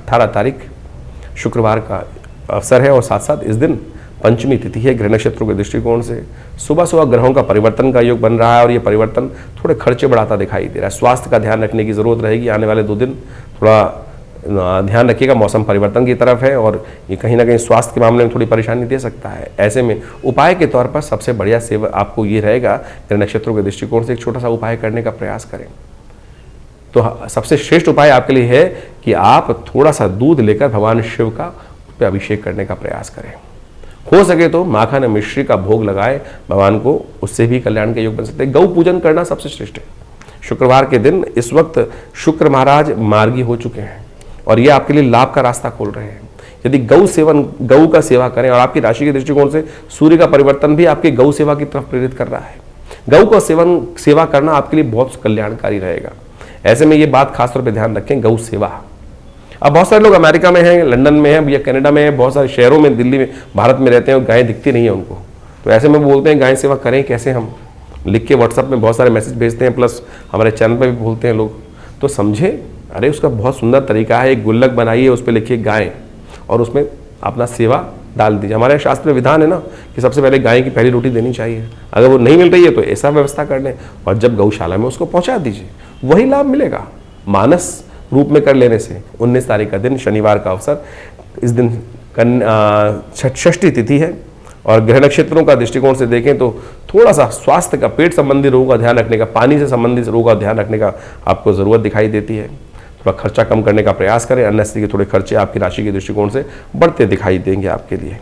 18 तारीख शुक्रवार का अवसर है और साथ साथ इस दिन पंचमी तिथि है। ग्रह नक्षत्रों के दृष्टिकोण से सुबह सुबह ग्रहों का परिवर्तन का योग बन रहा है और ये परिवर्तन थोड़े खर्चे बढ़ाता दिखाई दे रहा है। स्वास्थ्य का ध्यान रखने की जरूरत रहेगी। आने वाले 2 दिन थोड़ा ध्यान रखिएगा, मौसम परिवर्तन की तरफ है और ये कहीं ना कहीं स्वास्थ्य के मामले में थोड़ी परेशानी दे सकता है। ऐसे में उपाय के तौर पर सबसे बढ़िया सेवा आपको ये रहेगा, ग्रह नक्षत्रों के दृष्टिकोण से एक छोटा सा उपाय करने का प्रयास करें। तो सबसे श्रेष्ठ उपाय आपके लिए है कि आप थोड़ा सा दूध लेकर भगवान शिव का उस पर अभिषेक करने का प्रयास करें। हो सके तो माखन और मिश्री का भोग लगाए भगवान को, उससे भी कल्याण के योग बन सकते हैं। गौ पूजन करना सबसे श्रेष्ठ है। शुक्रवार के दिन इस वक्त शुक्र महाराज मार्गी हो चुके हैं और ये आपके लिए लाभ का रास्ता खोल रहे हैं। यदि गौ का सेवा करें, और आपकी राशि के दृष्टिकोण से सूर्य का परिवर्तन भी आपकी गौ सेवा की तरफ प्रेरित कर रहा है। गौ का सेवा करना आपके लिए बहुत कल्याणकारी रहेगा। ऐसे में ये बात खासतौर पर ध्यान रखें, गौ सेवा। अब बहुत सारे लोग अमेरिका में हैं, लंदन में हैं या कनाडा में हैं, बहुत सारे शहरों में, दिल्ली में, भारत में रहते हैं और गायें दिखती नहीं है उनको। तो ऐसे में बोलते हैं गाय सेवा करें कैसे, हम लिख के व्हाट्सएप में बहुत सारे मैसेज भेजते हैं, प्लस हमारे चैनल पर भी बोलते हैं लोग। तो समझे, अरे उसका बहुत सुंदर तरीका है। एक गुल्लक बनाइए, उस पर लिखिए गाय और उसमें अपना सेवा डाल दीजिए। हमारे शास्त्र में विधान है ना कि सबसे पहले गाय की पहली रोटी देनी चाहिए। अगर वो नहीं मिल रही है तो ऐसा व्यवस्था कर लें और जब गौशाला में उसको पहुंचा दीजिए, वही लाभ मिलेगा मानस रूप में कर लेने से। 19 तारीख का दिन, शनिवार का अवसर, इस दिन षष्ठी तिथि है और ग्रह नक्षत्रों का दृष्टिकोण से देखें तो थोड़ा सा स्वास्थ्य का, पेट संबंधी रोगों का ध्यान रखने का, पानी से संबंधित रोगों का ध्यान रखने का आपको जरूरत दिखाई देती है। थोड़ा खर्चा कम करने का प्रयास करें, अन्य के थोड़े खर्चे आपकी राशि के दृष्टिकोण से बढ़ते दिखाई देंगे आपके लिए।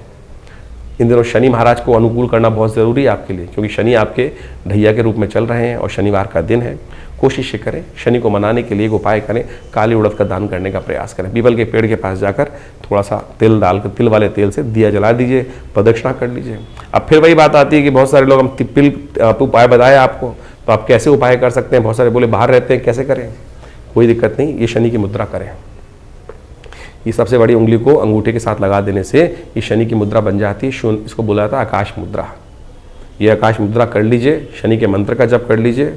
इन दिनों शनि महाराज को अनुकूल करना बहुत ज़रूरी है आपके लिए, क्योंकि शनि आपके ढैया के रूप में चल रहे हैं और शनिवार का दिन है। कोशिश करें, शनि को मनाने के लिए एक उपाय करें, काली उड़द का दान करने का प्रयास करें। पीपल के पेड़ के पास जाकर थोड़ा सा तिल डालकर, तिल वाले तेल से दिया जला दीजिए, प्रदक्षिणा कर लीजिए। अब फिर वही बात आती है कि बहुत सारे लोग, हम तिल उपाय बताए आपको, तो आप कैसे उपाय कर सकते हैं। बहुत सारे बोले बाहर रहते हैं, कैसे करें, कोई दिक्कत नहीं, ये शनि की मुद्रा करें। ये सबसे बड़ी उंगली को अंगूठे के साथ लगा देने से ये शनि की मुद्रा बन जाती है। इसको बोला जाता है आकाश मुद्रा। ये आकाश मुद्रा कर लीजिए, शनि के मंत्र का जप कर लीजिए।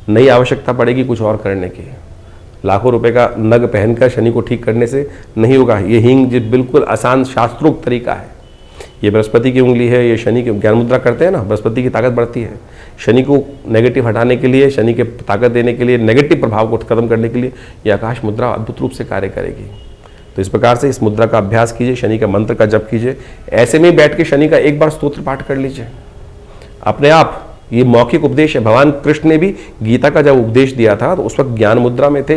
नई आवश्यकता पड़ेगी कुछ और करने की। लाखों रुपए का नग पहनकर शनि को ठीक करने से नहीं होगा। ये हींग जी बिल्कुल आसान शास्त्रोक्त तरीका है। ये बृहस्पति की उंगली है, ये शनि की ज्ञान मुद्रा करते हैं ना, बृहस्पति की ताकत बढ़ती है। शनि को नेगेटिव हटाने के लिए, शनि के ताकत देने के लिए, नेगेटिव प्रभाव को खत्म करने के लिए ये आकाश मुद्रा अद्भुत रूप से कार्य करेगी। तो इस प्रकार से इस मुद्रा का अभ्यास कीजिए, शनि का मंत्र का जप कीजिए। ऐसे में बैठ के शनि का एक बार स्तोत्र पाठ कर लीजिए अपने आप। ये मौखिक उपदेश है। भगवान कृष्ण ने भी गीता का जब उपदेश दिया था तो उस वक्त ज्ञान मुद्रा में थे,